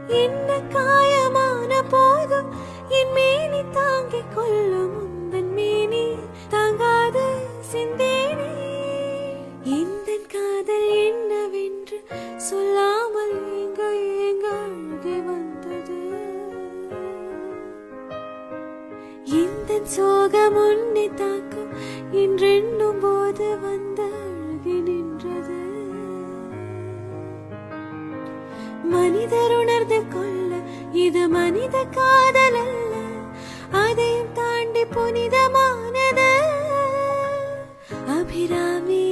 என்ன காயமான போதும் என் மேனி தாங்கிக் கொள்ளும் உந்தன் மேனி தாங்காத சிந்தேனே. இந்த காதல் என்னவென்று சொல்லாமல் எங்க எங்க அழுகி வந்தது. இந்த சோகம் உன்னை தாக்கும் என்றென்னும் போது வந்து அழுகி நின்றது. மனிதர் உணர்ந்து கொள்ள இது மனித காதல் அல்ல, அதையும் தாண்டி புனிதமானது. அபிராமி